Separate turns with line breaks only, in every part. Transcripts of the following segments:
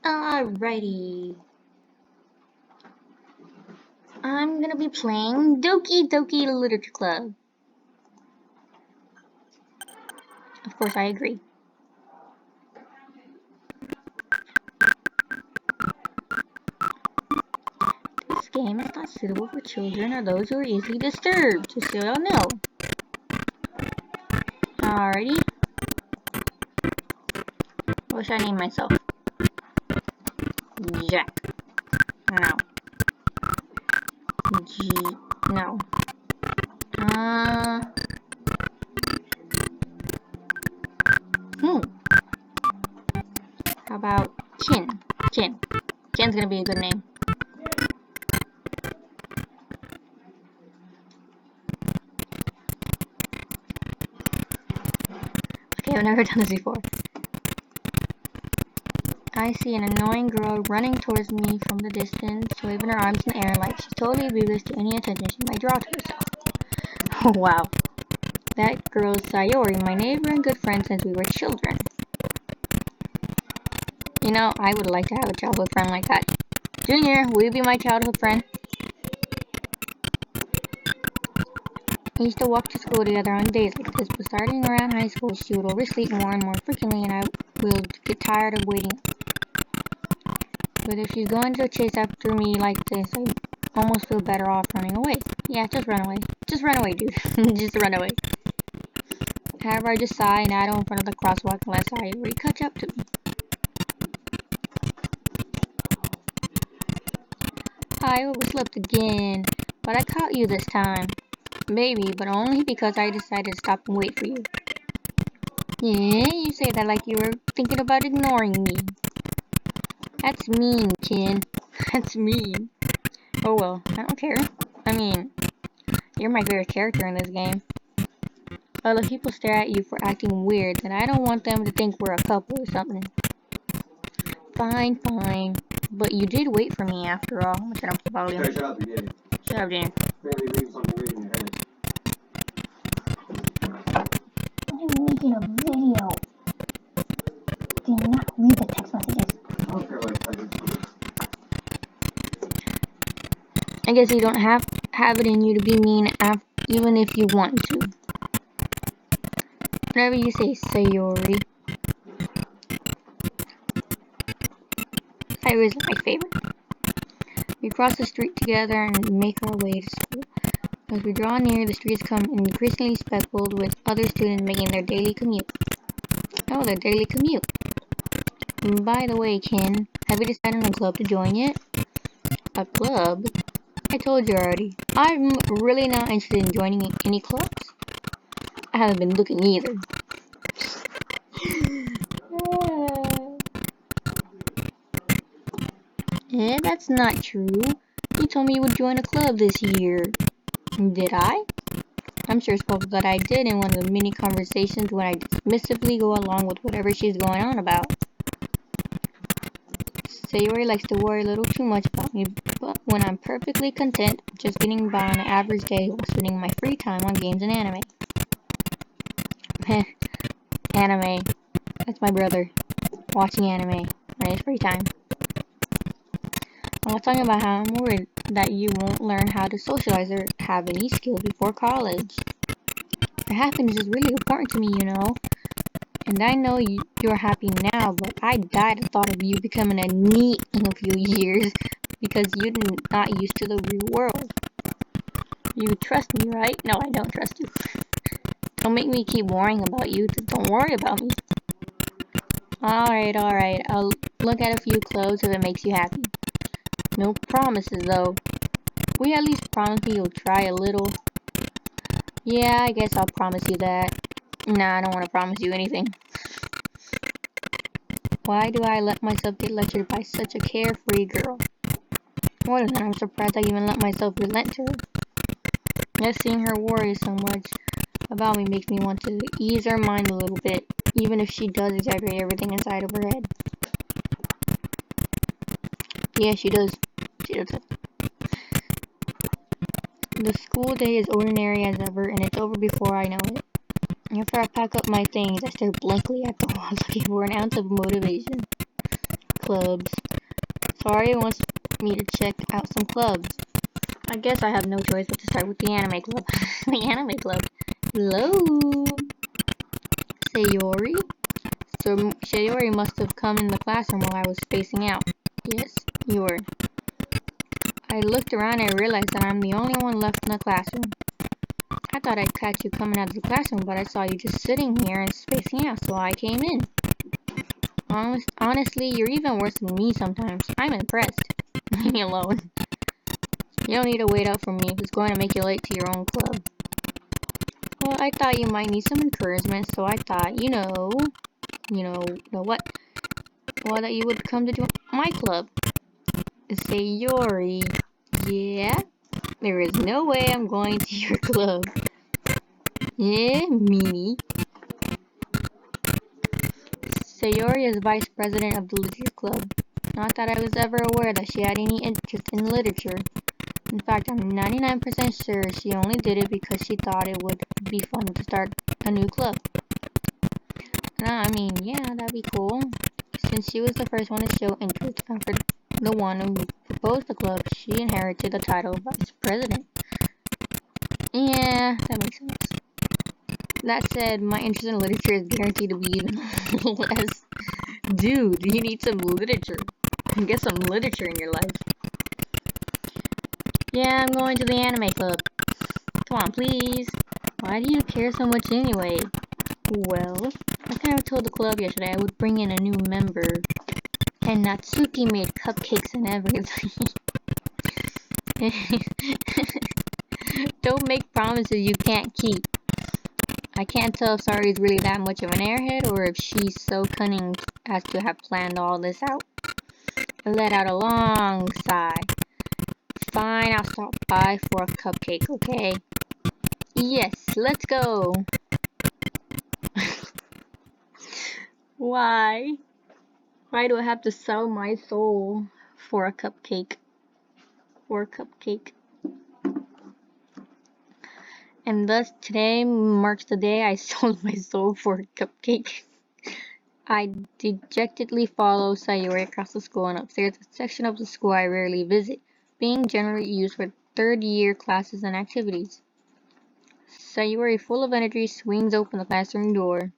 Alrighty. I'm gonna be playing DOKI Literature Club. Of course, I agree. This game is not suitable for children or those who are easily disturbed, just so y'all know. Alrighty. What should I name myself? Jack. No. No. How about Chin? Chin's gonna be a good name. Okay, I've never done this before. I see an annoying girl running towards me from the distance, waving her arms in the air like she's totally oblivious to any attention she might draw to herself. Oh wow. That girl's Sayori, my neighbor and good friend since we were children. You know, I would like to have a childhood friend like that. Junior, will you be my childhood friend? We used to walk to school together on days like this, but starting around high school, she would oversleep more and more frequently, and I would get tired of waiting. But if she's going to chase after me like this, I almost feel better off running away. Yeah, just run away. Just run away, dude. Just run away. However, I just sigh and idle in front of the crosswalk unless Sayori catch up to me. I overslept again, but I caught you this time. Maybe, but only because I decided to stop and wait for you. Yeah, you say that like you were thinking about ignoring me. That's mean, Chin. That's mean. Oh well, I don't care. I mean, you're my favorite character in this game. Well, if people stare at you for acting weird, then I don't want them to think we're a couple or something. Fine. But you did wait for me after all. I'm gonna turn up the volume.
Okay, shut up, you did.
Shut up, Dan.
Maybe leave something weird in your head.
I'm making a video. Do not read the text messages.
I don't care what I do.
I guess you don't have it in you to be mean even if you want to. Whatever you say, Sayori. Sayori is my favorite. We cross the street together and make our way to school. As we draw near, the streets become increasingly speckled with other students making their daily commute. Oh, their daily commute. By the way, Ken, have you decided on a club to join yet? A club? I told you already. I'm really not interested in joining any clubs. I haven't been looking either. That's not true. You told me you would join a club this year. Did I? I'm sure it's probably that I did in one of the many conversations when I dismissively go along with whatever she's going on about. Sayori likes to worry a little too much about me, but when I'm perfectly content just getting by on an average day while spending my free time on games and anime. Heh, anime. That's my brother. Watching anime on his free time. I was talking about how I'm worried that you won't learn how to socialize or have any skills before college. Your happiness is really important to me, you know. And I know you're happy now, but I died at the thought of you becoming a NEET in a few years because you're not used to the real world. You trust me, right? No, I don't trust you. Don't make me keep worrying about you. Don't worry about me. Alright. I'll look at a few clothes if it makes you happy. No promises, though. Will you at least promise me you'll try a little? Yeah, I guess I'll promise you that. Nah, I don't want to promise you anything. Why do I let myself get lectured by such a carefree girl? More than that, I'm surprised I even let myself relent to her. Just seeing her worry so much about me makes me want to ease her mind a little bit, even if she does exaggerate everything inside of her head. Yeah, she does. The school day is ordinary as ever, and it's over before I know it. After I pack up my things, I stare blankly at the wall looking for an ounce of motivation. clubs. Sorry wants me to check out some clubs. I guess I have no choice but to start with the anime club. The anime club. Hello, Sayori. So Sayori must have come in the classroom while I was spacing out. Yes, you were. I looked around and realized that I'm the only one left in the classroom. I thought I'd catch you coming out of the classroom, but I saw you just sitting here and spacing out, so I came in. Honestly, you're even worse than me sometimes. I'm impressed. Leave me alone. You don't need to wait up for me if it's going to make you late to your own club. Well, I thought you might need some encouragement, so I thought, what? Well, that you would come to join my club. Sayori. Yeah? There is no way I'm going to your club. Yeah, me. Sayori is vice president of the literature club. Not that I was ever aware that she had any interest in literature. In fact, I'm 99% sure she only did it because she thought it would be fun to start a new club. I mean, yeah, that'd be cool. Since she was the first one to show interest after the one who proposed the club, she inherited the title of vice president. Yeah, that makes sense. That said, my interest in literature is guaranteed to be even less. Dude, you need some literature. Get some literature in your life. Yeah, I'm going to the anime club. Come on, please. Why do you care so much anyway? Well, I kind of told the club yesterday I would bring in a new member. And Natsuki made cupcakes and everything. Don't make promises you can't keep. I can't tell if Sari is really that much of an airhead or if she's so cunning as to have planned all this out. I let out a long sigh. Fine, I'll stop by for a cupcake, okay? Yes, let's go. Why? Why do I have to sell my soul for a cupcake? For a cupcake. And thus, today marks the day I sold my soul for a cupcake. I dejectedly follow Sayori across the school and upstairs, a section of the school I rarely visit, being generally used for third-year classes and activities. Sayori, full of energy, swings open the classroom door.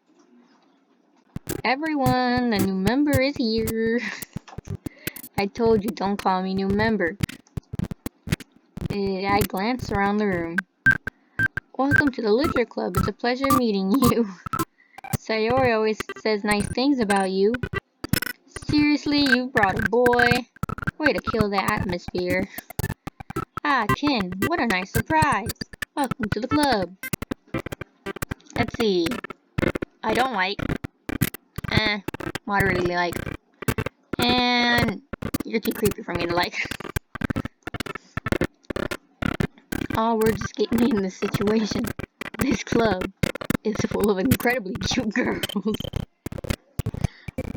Everyone, the new member is here. I told you, don't call me new member. I glance around the room. Welcome to the literature club. It's a pleasure meeting you. Sayori always says nice things about you. Seriously, you brought a boy. Way to kill the atmosphere. Ah, Ken, what a nice surprise. Welcome to the club. Let's see. I don't like. Moderately like. And you're too creepy for me to like. Oh, we're just getting in this situation. This club is full of incredibly cute girls.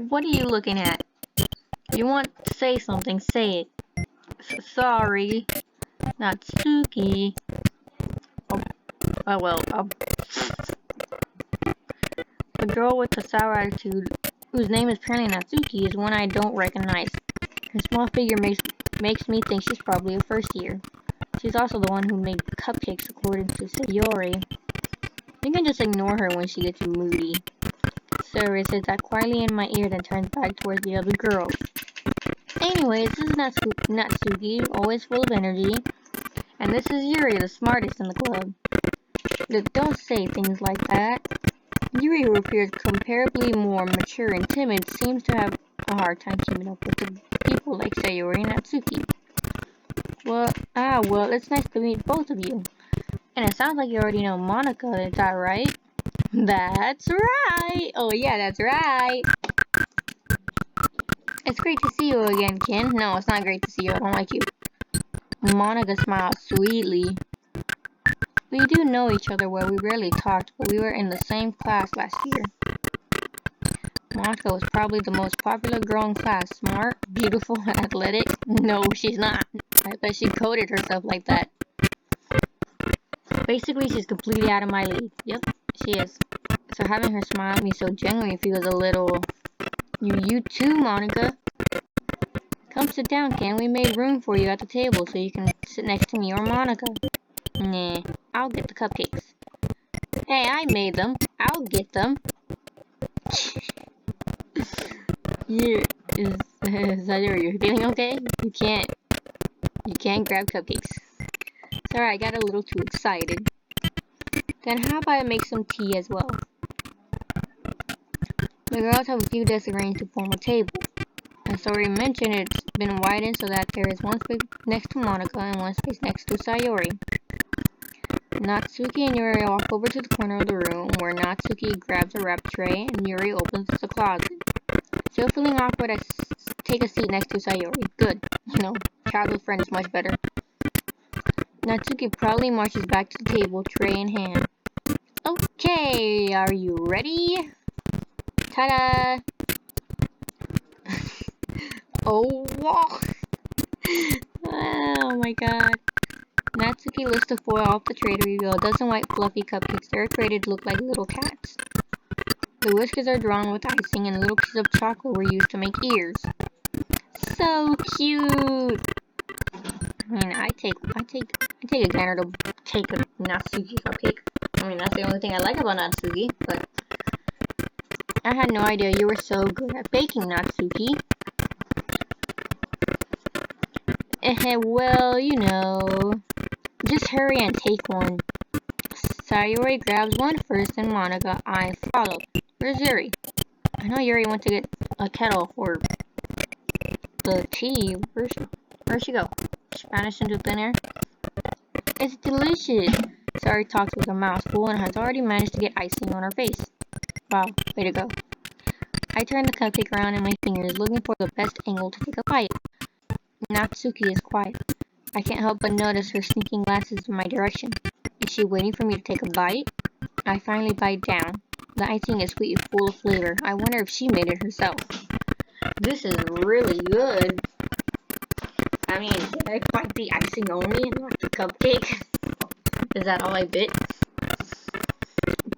What are you looking at? If you want to say something, say it. Sorry. Natsuki. The girl with the sour attitude, whose name is apparently Natsuki, is one I don't recognize. Her small figure makes me think she's probably a first year. She's also the one who made cupcakes, according to Sayori. You can just ignore her when she gets moody. Sayori says that quietly in my ear, then turns back towards the other girl. Anyways, this is Natsuki, always full of energy. And this is Yuri, the smartest in the club. Don't say things like that. Yuri, who appears comparably more mature and timid, seems to have a hard time keeping up with the people like Sayori and Natsuki. Well, it's nice to meet both of you. And it sounds like you already know Monika, is that right? That's right! Oh yeah, that's right! It's great to see you again, Ken. No, it's not great to see you, I don't like you. Monika smiled sweetly. We do know each other well, we rarely talked, but we were in the same class last year. Monika was probably the most popular girl in class. Smart, beautiful, athletic. No, she's not. I bet she coded herself like that. Basically, she's completely out of my league. Yep, she is. So having her smile at me so genuinely feels a little... You too, Monika. Come sit down, Ken. We made room for you at the table so you can sit next to me or Monica. Nah, I'll get the cupcakes. Hey, I made them. I'll get them. You is that you're feeling okay? You can't grab cupcakes. Sorry, I got a little too excited. Then how about I make some tea as well? The girls have a few desks arranged to form a table. As already mentioned, it's been widened so that there is one space next to Monica and one space next to Sayori. Natsuki and Yuri walk over to the corner of the room where Natsuki grabs a wrap tray and Yuri opens the closet. Still feeling awkward, I take a seat next to Sayori. Good. Childhood friend is much better. Natsuki proudly marches back to the table, tray in hand. Okay, are you ready? Ta-da! Oh, wow! Oh my god. Natsuki lifts the foil off the tray to reveal a dozen white fluffy cupcakes decorated to look like little cats. The whiskers are drawn with icing and little pieces of chocolate were used to make ears. So cute! I mean, I take a gander to take a Natsuki cupcake. I mean, that's the only thing I like about Natsuki, but I had no idea you were so good at baking, Natsuki. Well, just hurry and take one. Sayori grabs one first and Monica, I follow. Where's Yuri? I know Yuri went to get a kettle for the tea. Where'd she go? She vanished into thin air? It's delicious. Sayori talks with a mouth full and has already managed to get icing on her face. Wow, way to go. I turn the cupcake around in my fingers, looking for the best angle to take a bite. Natsuki is quiet. I can't help but notice her sneaking glances in my direction. Is she waiting for me to take a bite? I finally bite down. The icing is sweet and full of flavor. I wonder if she made it herself. This is really good. I mean, did I bite the icing only and not the cupcake? Is that all I bit?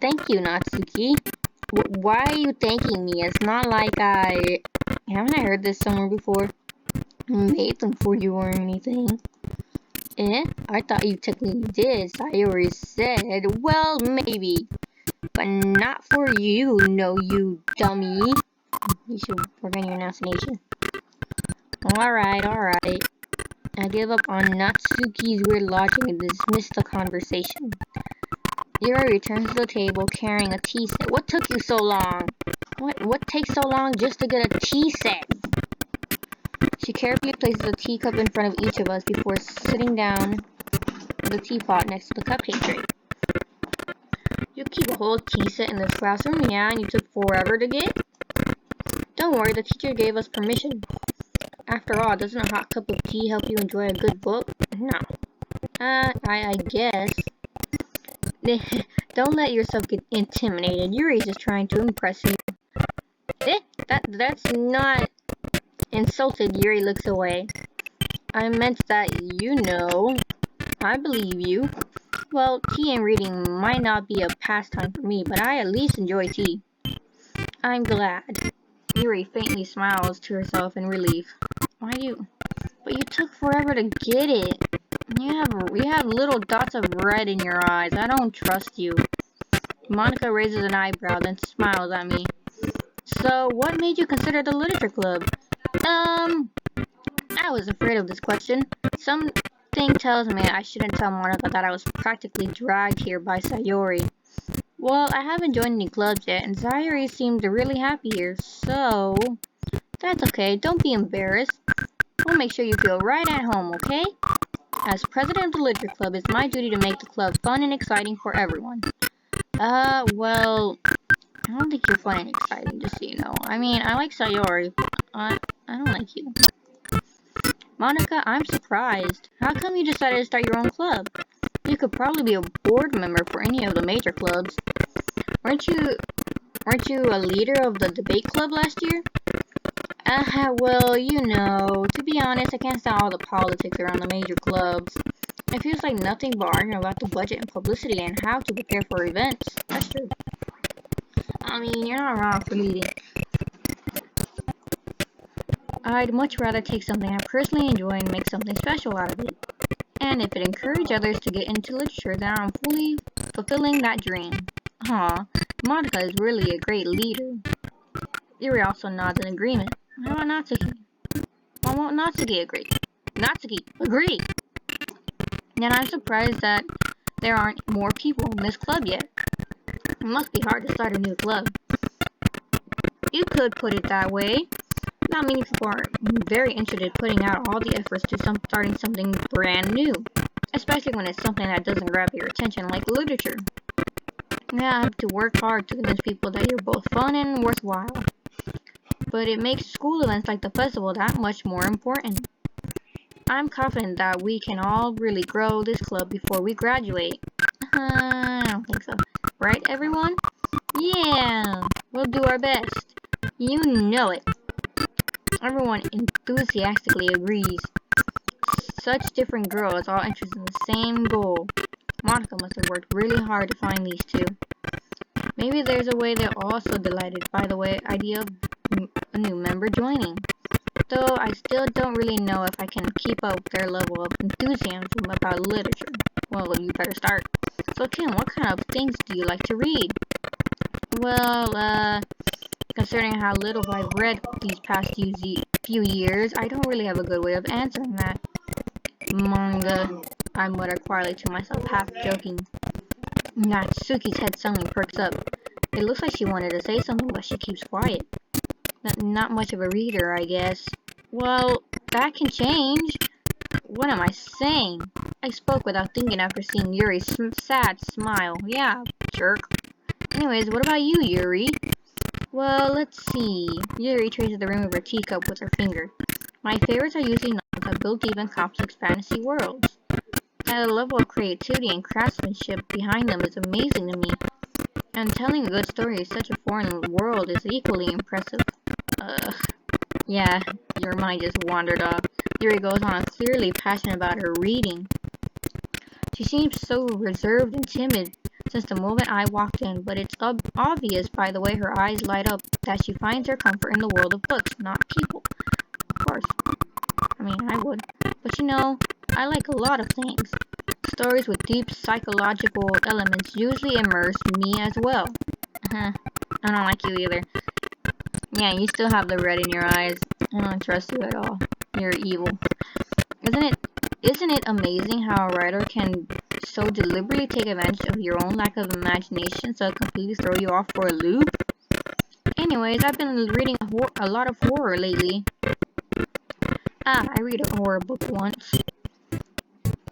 Thank you, Natsuki. Why are you thanking me? It's not like haven't I heard this somewhere before? Made them for you or anything. I thought you technically did. Sayori said, well, maybe. But not for you, no, you dummy. You should work on your enunciation. Alright. I give up on Natsuki's weird logic and dismiss the conversation. Yuri returns to the table carrying a tea set. What took you so long? What takes so long just to get a tea set? She carefully places a teacup in front of each of us before sitting down the teapot next to the cupcake tray. You keep a whole tea set in this classroom? Yeah, and you took forever to get? Don't worry, the teacher gave us permission. After all, doesn't a hot cup of tea help you enjoy a good book? No. I guess. Don't let yourself get intimidated. Yuri's just trying to impress you. That's not... Insulted, Yuri looks away. I meant that I believe you. Well, tea and reading might not be a pastime for me, but I at least enjoy tea. I'm glad. Yuri faintly smiles to herself in relief. But you took forever to get it. You have little dots of red in your eyes. I don't trust you. Monika raises an eyebrow, then smiles at me. So, what made you consider the literature club? I was afraid of this question. Something tells me I shouldn't tell Monika that I was practically dragged here by Sayori. Well, I haven't joined any clubs yet, and Sayori seemed really happy here, so... That's okay, don't be embarrassed. We'll make sure you feel right at home, okay? As president of the literature club, it's my duty to make the club fun and exciting for everyone. Well... I don't think you're fun and exciting, just so you know. I mean, I like Sayori, but I don't like you. Monika, I'm surprised. How come you decided to start your own club? You could probably be a board member for any of the major clubs. Weren't you a leader of the debate club last year? Well, to be honest, I can't stand all the politics around the major clubs. It feels like nothing but arguing about the budget and publicity and how to prepare for events. That's true. I mean, you're not wrong for leading. I'd much rather take something I personally enjoy and make something special out of it. And if it encouraged others to get into literature, then I'm fully fulfilling that dream. Aw, Monika is really a great leader. Yuri also nods in agreement. How about Natsuki? Why won't Natsuki agree? Natsuki, agree! Then I'm surprised that there aren't more people in this club yet. It must be hard to start a new club. You could put it that way. Not many people are very interested in putting out all the efforts to starting something brand new. Especially when it's something that doesn't grab your attention like literature. Yeah, I have to work hard to convince people that you're both fun and worthwhile. But it makes school events like the festival that much more important. I'm confident that we can all really grow this club before we graduate. I don't think so. Right, everyone? Yeah, we'll do our best. You know it. Everyone enthusiastically agrees. Such different girls, all interested in the same goal. Monika must have worked really hard to find these two. Maybe there's a way they're also delighted by the idea of a new member joining. Though I still don't really know if I can keep up their level of enthusiasm about literature. Well, you better start. So Kim, what kind of things do you like to read? Well, considering how little I've read these past few years, I don't really have a good way of answering that. Manga, I muttered quietly to myself, half joking. Natsuki's head suddenly perks up. It looks like she wanted to say something, but she keeps quiet. Not much of a reader, I guess. Well, that can change. What am I saying? I spoke without thinking after seeing Yuri's sad smile. Yeah, jerk. Anyways, what about you, Yuri? Well, let's see. Yuri traces the rim of her teacup with her finger. My favorites are usually novels that build deep and complex fantasy worlds. The level of creativity and craftsmanship behind them is amazing to me. And telling a good story in such a foreign world is equally impressive. Yeah, your mind just wandered off. Yuri goes on, clearly passionate about her reading. She seems so reserved and timid since the moment I walked in, but it's obvious by the way her eyes light up that she finds her comfort in the world of books, not people. Of course. I mean, I would. But you know, I like a lot of things. Stories with deep psychological elements usually immerse me as well. I don't like you either. Yeah, you still have the red in your eyes. I don't trust you at all. You're evil. Isn't it amazing how a writer can so deliberately take advantage of your own lack of imagination so completely throw you off for a loop? Anyways, I've been reading a lot of horror lately. I read a horror book once.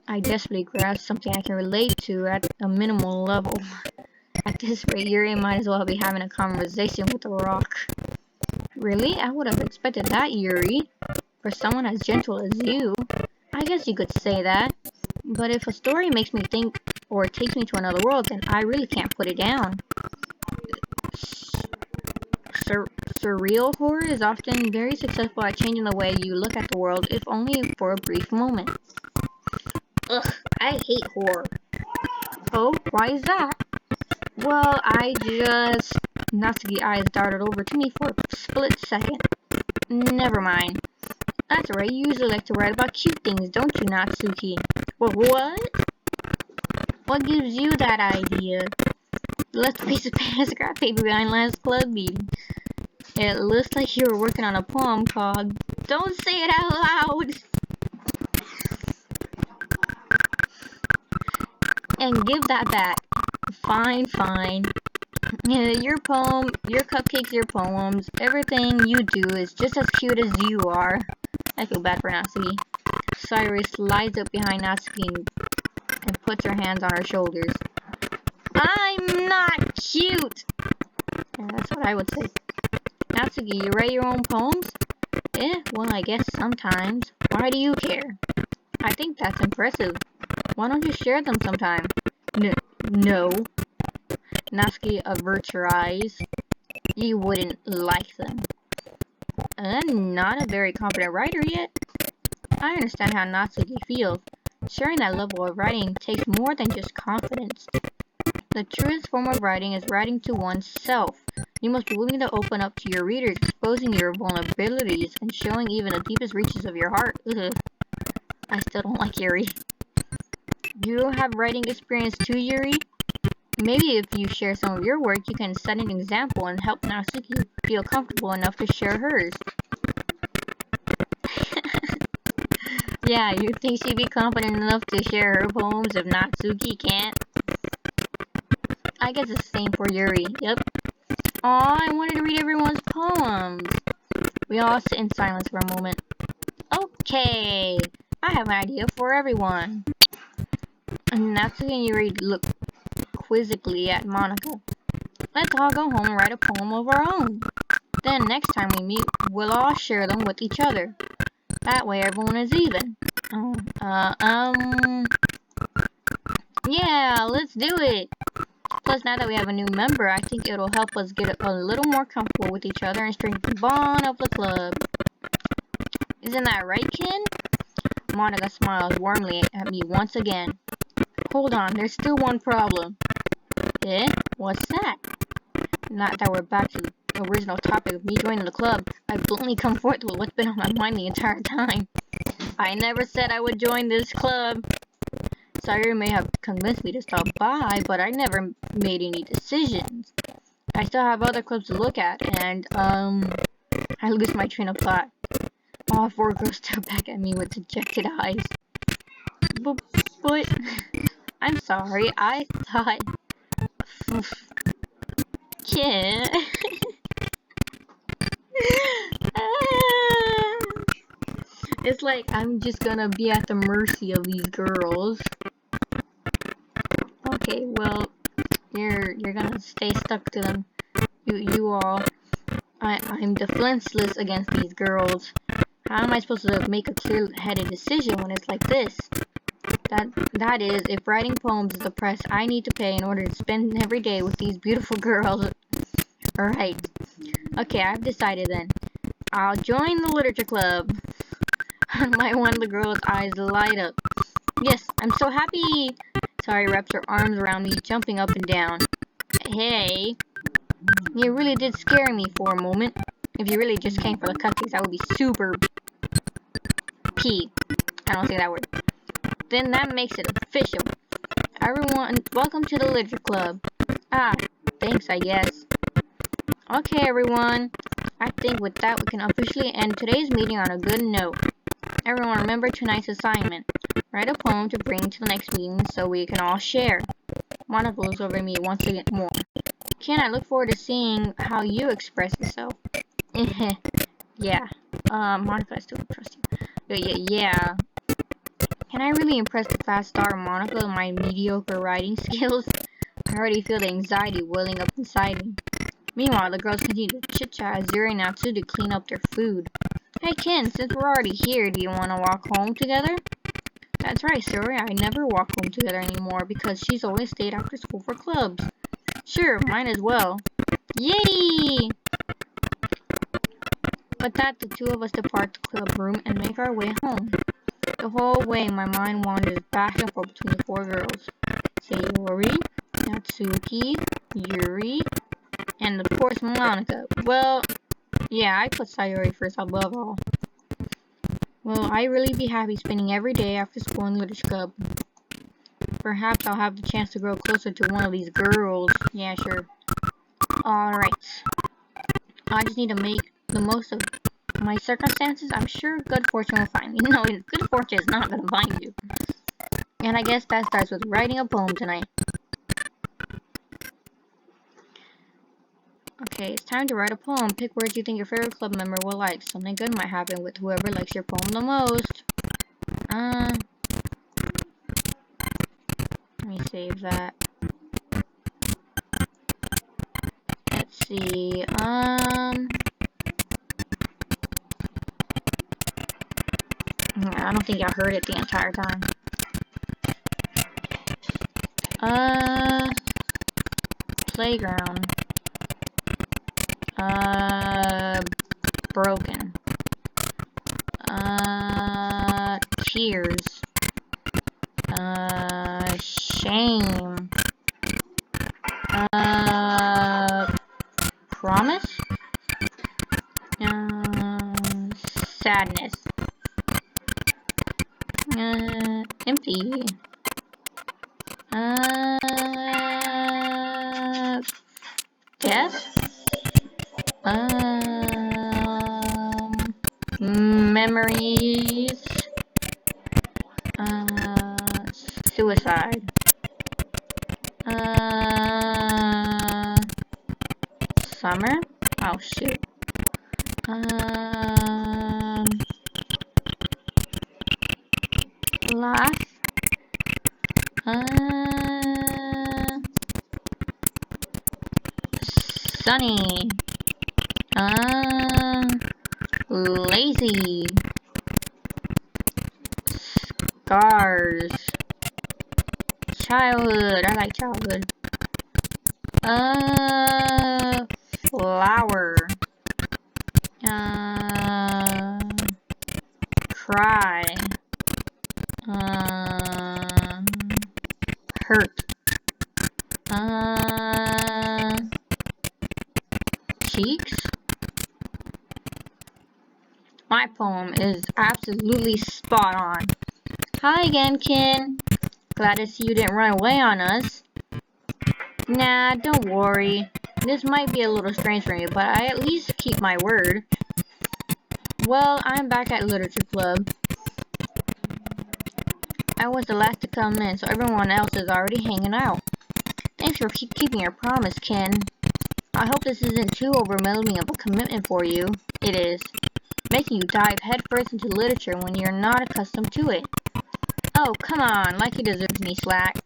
I desperately grasped something I can relate to at a minimal level. At this rate, Yuri might as well be having a conversation with a rock. Really? I would have expected that, Yuri. For someone as gentle as you. I guess you could say that. But if a story makes me think or takes me to another world, then I really can't put it down. Surreal horror is often very successful at changing the way you look at the world, if only for a brief moment. Ugh, I hate horror. Oh, why is that? Well, Natsuki's eyes darted over to me for a split second. Never mind. That's right, you usually like to write about cute things, don't you, Natsuki? Well, what? What gives you that idea? Left a piece of scrap paper behind last club meeting. It looks like you were working on a poem called Don't Say It Out Loud! And give that back. Fine, fine. Your cupcakes, your poems, everything you do is just as cute as you are. I feel bad for Natsuki. Sayuri slides up behind Natsuki and puts her hands on her shoulders. I'm not cute! Yeah, that's what I would say. Natsuki, you write your own poems? Well, I guess sometimes. Why do you care? I think that's impressive. Why don't you share them sometime? No. Natsuki averts her eyes. You wouldn't like them. I'm not a very competent writer yet. I understand how Natsuki feels. Sharing that level of writing takes more than just confidence. The truest form of writing is writing to oneself, You must be willing to open up to your readers, exposing your vulnerabilities and showing even the deepest reaches of your heart. Ugh. I still don't like Yuri. You have writing experience too, Yuri? Maybe if you share some of your work, you can set an example and help Natsuki feel comfortable enough to share hers. Yeah, you think she'd be confident enough to share her poems if Natsuki can't? I guess it's the same for Yuri. Yep. Aw, I wanted to read everyone's poems. We all sit in silence for a moment. Okay, I have an idea for everyone. Natsuki and Yuri look quizzically at Monika. Let's all go home and write a poem of our own. Then next time we meet, we'll all share them with each other. That way everyone is even. Yeah, let's do it. Plus, now that we have a new member, I think it'll help us get a little more comfortable with each other and strengthen the bond of the club. Isn't that right, Ken? Monika smiles warmly at me once again. Hold on, there's still one problem. Eh? What's that? Not that we're back to the original topic of me joining the club. I've bluntly come forth with what's been on my mind the entire time. I never said I would join this club. Sayuri may have convinced me to stop by, but I never made any decisions. I still have other clubs to look at, and, I lose my train of thought. All four girls stare back at me with dejected eyes. But, I'm sorry, I thought... Yeah. It's like I'm just gonna be at the mercy of these girls. Okay, well, you're gonna stay stuck to them. You all. I'm defenseless against these girls. How am I supposed to make a clear-headed decision when it's like this? That is, if writing poems is the price I need to pay in order to spend every day with these beautiful girls. Alright. Okay, I've decided then. I'll join the literature club. My one of the girl's eyes light up. Yes, I'm so happy! Sayuri wraps her arms around me, jumping up and down. Hey, you really did scare me for a moment. If you really just came for the cupcakes, I would be super P. I don't say that word. Then that makes it official. Everyone, welcome to the literature club. Ah, thanks, I guess. Okay, everyone. I think with that we can officially end today's meeting on a good note. Everyone remember tonight's assignment. Write a poem to bring to the next meeting so we can all share. Monika looks over at me once again more. Ken, I look forward to seeing how you express yourself. Yeah. Monika, I still don't trust you. Yeah. Can I really impress the fast star Monika with my mediocre writing skills? I already feel the anxiety welling up inside me. Meanwhile, the girls continue to chit-chat as Yuri and Natsuki clean up their food. Hey Ken, since we're already here, do you want to walk home together? That's right, Sayuri, I never walk home together anymore because she's always stayed after school for clubs. Sure, mine as well. Yay! With that, the two of us depart the club room and make our way home. The whole way, my mind wanders back and forth between the four girls. Sayori, Natsuki, Yuri, and of course Monika. Well, yeah, I put Sayori first above all. Will I really be happy spending every day after school in Literature Club? Perhaps I'll have the chance to grow closer to one of these girls. Yeah, sure. Alright. I just need to make the most of my circumstances. I'm sure good fortune will find me. No, good fortune is not gonna find you. And I guess that starts with writing a poem tonight. Okay, it's time to write a poem. Pick words you think your favorite club member will like. Something good might happen with whoever likes your poem the most. Let me save that. Let's see, I don't think I heard it the entire time. Playground. Broken. Tears. Shame. Promise? Sadness. Empty. Death? Memories. Suicide. Summer? Oh shoot. Laugh. Sunny. Lazy. Scars. Childhood. I like childhood. Flower. Cry. Hurt. Cheeks? My poem is absolutely spot on. Hi again, Ken. Glad to see you didn't run away on us. Nah, don't worry. This might be a little strange for me, but I at least keep my word. Well, I'm back at Literature Club. I was the last to come in, so everyone else is already hanging out. Thanks for keeping your promise, Ken. I hope this isn't too overwhelming of a commitment for you. It is. Making you dive headfirst into literature when you're not accustomed to it. Oh, come on, like he deserves any slack.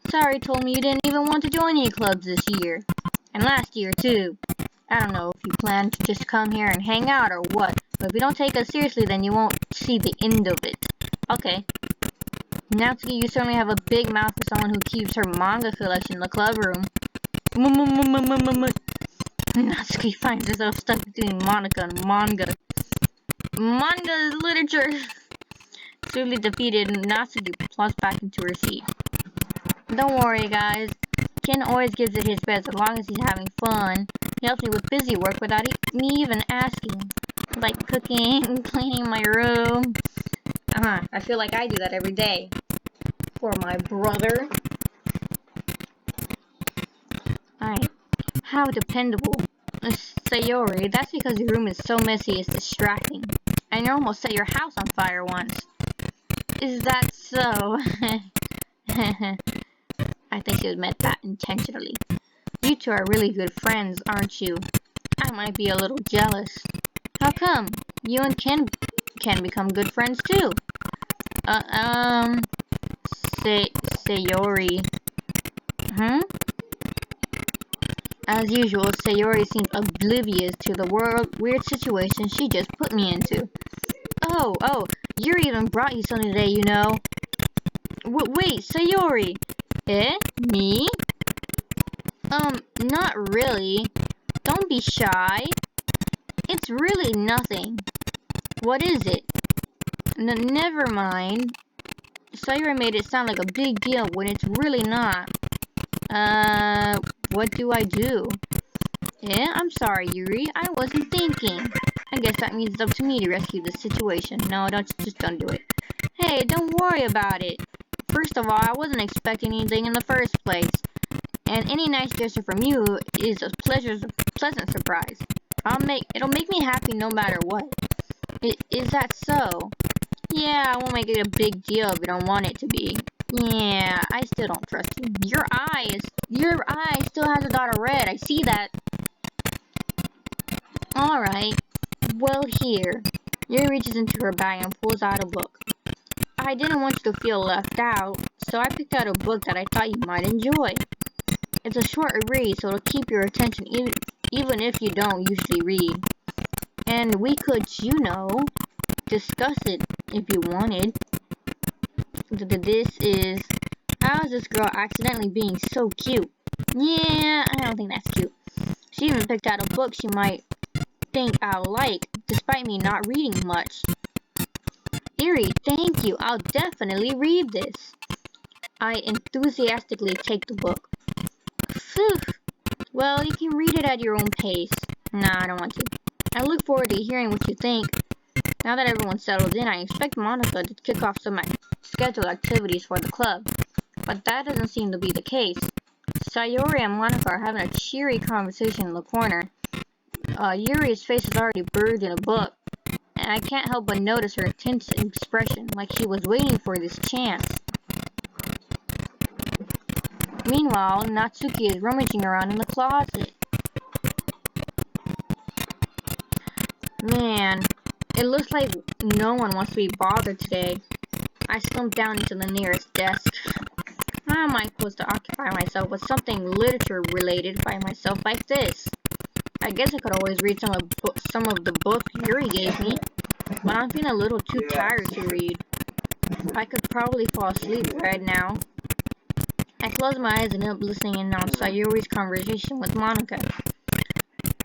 Sorry told me you didn't even want to join any clubs this year. And last year, too. I don't know if you plan to just come here and hang out or what, but if you don't take us seriously, then you won't see the end of it. Okay. Natsuki, you certainly have a big mouth for someone who keeps her manga collection in the club room. Natsuki finds herself stuck between Monika and manga. Manga literature! Truly defeated, Natsuki plops back into her seat. Don't worry, guys. Ken always gives it his best as long as he's having fun. He helps me with busy work without me even asking. Like cooking, cleaning my room. I feel like I do that every day. For my brother. Alright. How dependable. Sayori, that's because your room is so messy it's distracting. And you almost set your house on fire once. Is that so? I think she meant that intentionally. You two are really good friends, aren't you? I might be a little jealous. How come? You and Ken can become good friends too. Sayori. As usual, Sayori seems oblivious to the weird situation she just put me into. Oh, Yuri even brought you something today, you know. Wait, Sayori. Eh? Me? Not really. Don't be shy. It's really nothing. What is it? Never mind. Sayori made it sound like a big deal when it's really not. What do I do? Eh? I'm sorry, Yuri. I wasn't thinking. I guess that means it's up to me to rescue this situation. No, just don't do it. Hey, don't worry about it. First of all, I wasn't expecting anything in the first place. And any nice gesture from you is a pleasant surprise. It'll make me happy no matter what. Is that so? Yeah, I won't make it a big deal if you don't want it to be. Yeah, I still don't trust you. Your eye still has a dot of red. I see that. Alright. Well, here. Yuri reaches into her bag and pulls out a book. I didn't want you to feel left out, so I picked out a book that I thought you might enjoy. It's a short read, so it'll keep your attention even if you don't usually read. And we could, discuss it if you wanted. This is, how is this girl accidentally being so cute? Yeah, I don't think that's cute. She even picked out a book she might think I'll like, despite me not reading much. Erie, thank you. I'll definitely read this. I enthusiastically take the book. Phew. Well, you can read it at your own pace. Nah, I don't want to. I look forward to hearing what you think. Now that everyone's settled in, I expect Monika to kick off some scheduled activities for the club. But that doesn't seem to be the case. Sayori and Monika are having a cheery conversation in the corner. Yuri's face is already buried in a book, and I can't help but notice her tense expression, like she was waiting for this chance. Meanwhile, Natsuki is rummaging around in the closet. Man, it looks like no one wants to be bothered today. I slumped down into the nearest desk. How am I supposed to occupy myself with something literature-related by myself like this? I guess I could always read some of the book Yuri gave me, but I'm feeling a little too tired to read. I could probably fall asleep right now. I closed my eyes and ended up listening in on Sayori's conversation with Monika.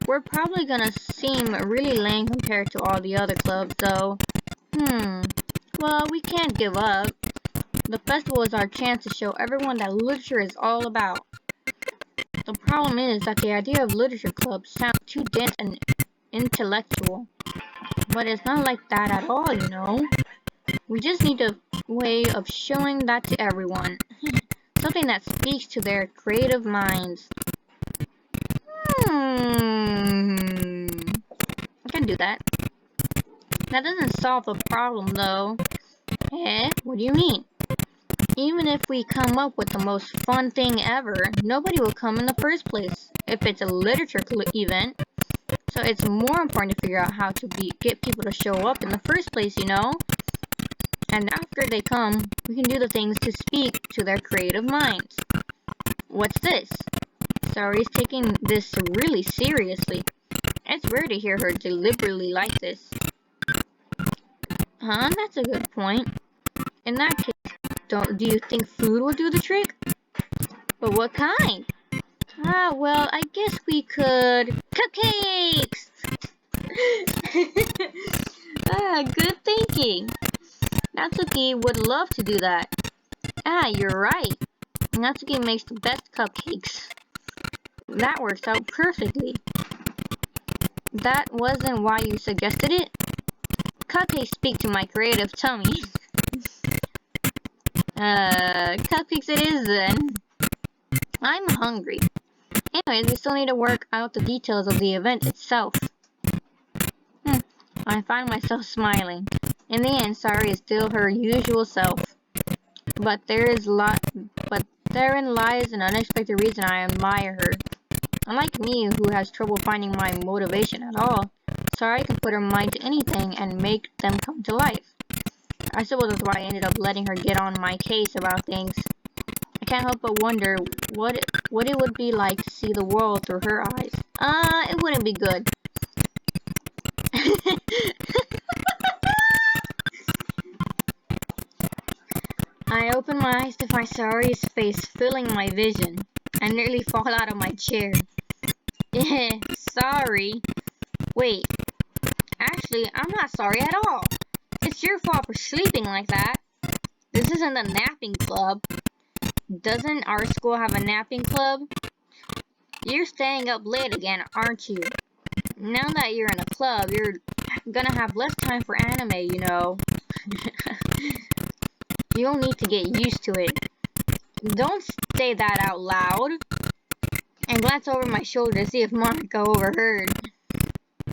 We're probably gonna seem really lame compared to all the other clubs, though. Well, we can't give up. The festival is our chance to show everyone that literature is all about. The problem is that the idea of literature clubs sounds too dense and intellectual. But it's not like that at all, you know. We just need a way of showing that to everyone. Something that speaks to their creative minds. I can do that. That doesn't solve the problem, though. Eh? What do you mean? Even if we come up with the most fun thing ever, nobody will come in the first place if it's a literature event. So it's more important to figure out how to get people to show up in the first place, you know? And after they come, we can do the things to speak to their creative minds. What's this? Sayori's taking this really seriously. It's rare to hear her deliberately like this. Huh? That's a good point. In that case, do you think food will do the trick? But what kind? Well, I guess we could... Cupcakes! Good thinking. Natsuki would love to do that. You're right. Natsuki makes the best cupcakes. That works out perfectly. That wasn't why you suggested it? Cupcakes speak to my creative tummy. Cupcakes it is then. I'm hungry. Anyways, we still need to work out the details of the event itself. I find myself smiling. In the end, Sayori is still her usual self. But therein lies an unexpected reason I admire her. Unlike me, who has trouble finding my motivation at all, Sayori can put her mind to anything and make them come to life. I suppose that's why I ended up letting her get on my case about things. I can't help but wonder what it would be like to see the world through her eyes. It wouldn't be good. I open my eyes to find Sayori's face filling my vision. I nearly fall out of my chair. Sorry. Wait. Actually, I'm not sorry at all. It's your fault for sleeping like that. This isn't a napping club. Doesn't our school have a napping club? You're staying up late again, aren't you? Now that you're in a club, you're gonna have less time for anime, you know. You'll need to get used to it. Don't say that out loud. And glance over my shoulder to see if Monika overheard.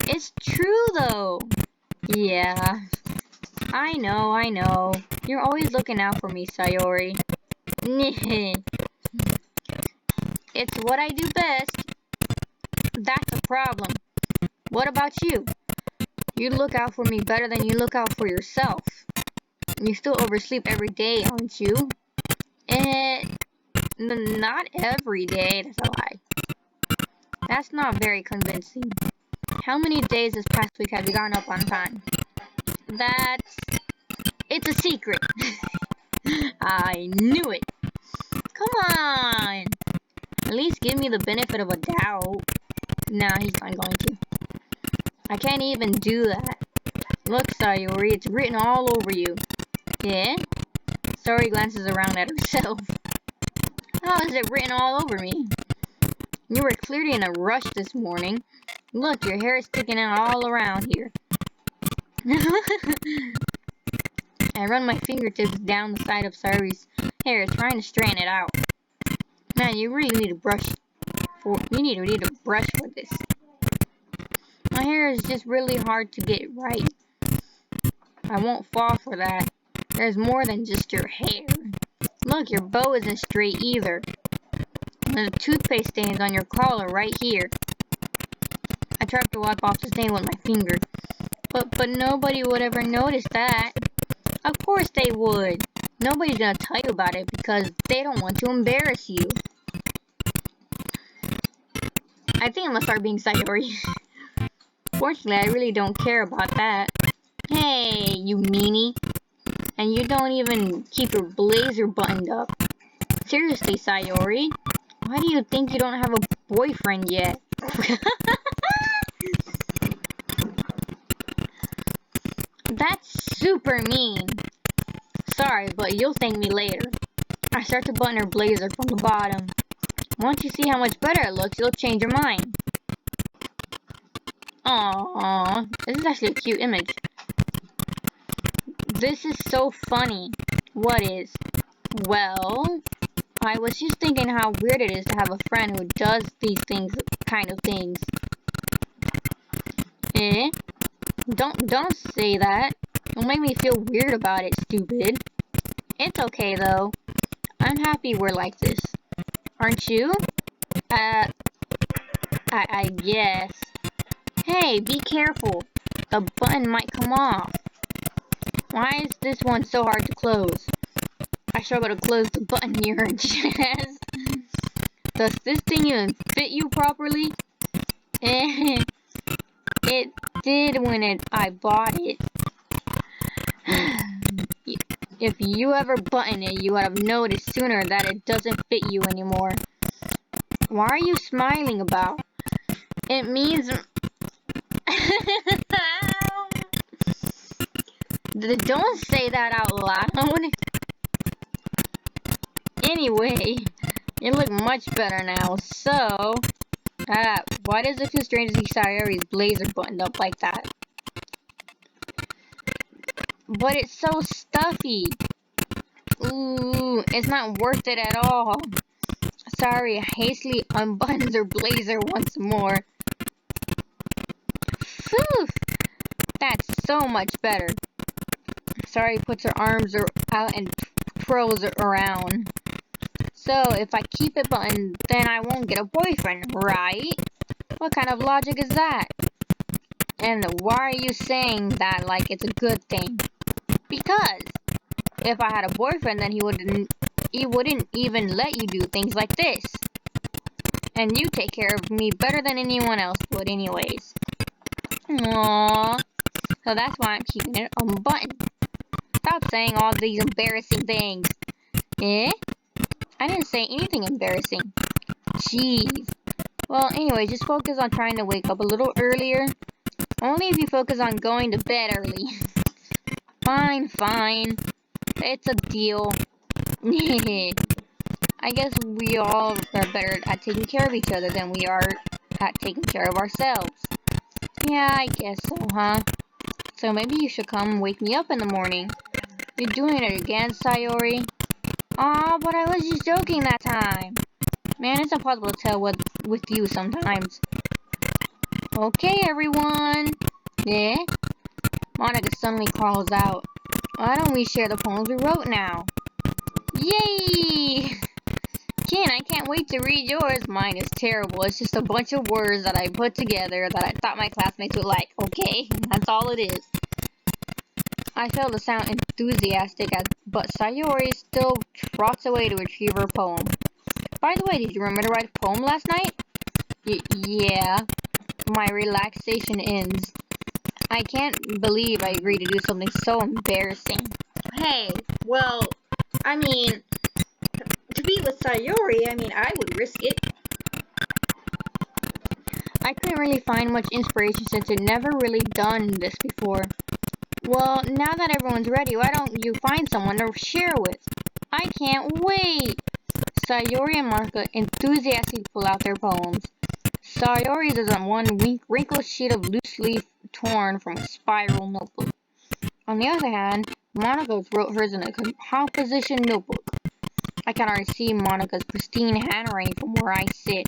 It's true, though. Yeah. I know. You're always looking out for me, Sayori. It's what I do best. That's a problem. What about you? You look out for me better than you look out for yourself. You still oversleep every day, aren't you? Not every day, that's a lie. That's not very convincing. How many days this past week have you gone up on time? It's a secret. I knew it. Come on. At least give me the benefit of a doubt. Nah, he's not going to. I can't even do that. Look, Sayori, it's written all over you. Yeah? Sayori glances around at herself. How is it written all over me? You were clearly in a rush this morning. Look, your hair is sticking out all around here. I run my fingertips down the side of Sayori's hair, trying to straighten it out. Man, you really need a brush need a brush for this. My hair is just really hard to get right. I won't fall for that. There's more than just your hair. Look, your bow isn't straight either. There's toothpaste stains on your collar right here. I tried to wipe off the stain with my finger. But nobody would ever notice that. Of course they would. Nobody's gonna tell you about it because they don't want to embarrass you. I think I'm gonna start being Sayori. Fortunately, I really don't care about that. Hey, you meanie. And you don't even keep your blazer buttoned up. Seriously, Sayori. Why do you think you don't have a boyfriend yet? That's super mean. Sorry, but you'll thank me later. I start to button her blazer from the bottom. Once you see how much better it looks, you'll change your mind. Aww, this is actually a cute image. This is so funny. What is? Well, I was just thinking how weird it is to have a friend who does these kind of things. Eh? Don't say that. You'll make me feel weird about it, stupid. It's okay though. I'm happy we're like this. Aren't you? I guess. Hey, be careful. The button might come off. Why is this one so hard to close? I struggle to close the button near her chest. Does this thing even fit you properly? It did when I bought it. If you ever button it, you would have noticed sooner that it doesn't fit you anymore. Why are you smiling about? It means... Don't say that out loud. Anyway, you look much better now, so... why does it feel strange to see Sayori's blazer buttoned up like that? But it's so stuffy. Ooh, it's not worth it at all. Sayori hastily unbuttons her blazer once more. Phew, that's so much better. Sayori puts her arms out and twirls it around. So, if I keep it buttoned, then I won't get a boyfriend, right? What kind of logic is that? And why are you saying that like it's a good thing? Because if I had a boyfriend, then he wouldn't even let you do things like this. And you take care of me better than anyone else would anyways. Aww. So that's why I'm keeping it unbuttoned. Stop saying all these embarrassing things. Eh? I didn't say anything embarrassing. Jeez. Well, anyway, just focus on trying to wake up a little earlier. Only if you focus on going to bed early. Fine. It's a deal. I guess we all are better at taking care of each other than we are at taking care of ourselves. Yeah, I guess so, huh? So maybe you should come wake me up in the morning. You're doing it again, Sayori. Aw, but I was just joking that time. Man, it's impossible to tell with you sometimes. Okay, everyone. Yeah? Monika suddenly calls out. Why don't we share the poems we wrote now? Yay! Ken, I can't wait to read yours. Mine is terrible. It's just a bunch of words that I put together that I thought my classmates would like. Okay, that's all it is. I fail to sound enthusiastic, but Sayori still trots away to retrieve her poem. By the way, did you remember to write a poem last night? Yeah. My relaxation ends. I can't believe I agreed to do something so embarrassing. Hey, well, I mean, to be with Sayori, I would risk it. I couldn't really find much inspiration since I'd never really done this before. Well, now that everyone's ready, why don't you find someone to share with? I can't wait! Sayori and Monika enthusiastically pull out their poems. Sayori's is on one wrinkled sheet of loose leaf torn from a spiral notebook. On the other hand, Monika's wrote hers in a composition notebook. I can already see Monika's pristine handwriting from where I sit.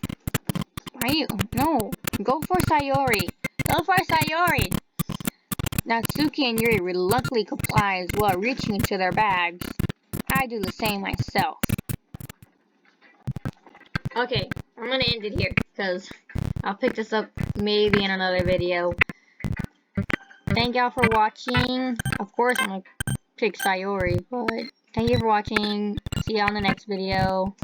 Are you? No. Go for Sayori. Go for Sayori. Natsuki and Yuri reluctantly comply as well, reaching into their bags. I do the same myself. Okay, I'm gonna end it here, because I'll pick this up maybe in another video. Thank y'all for watching. Of course, I'm gonna pick Sayori, but thank you for watching. See y'all in the next video.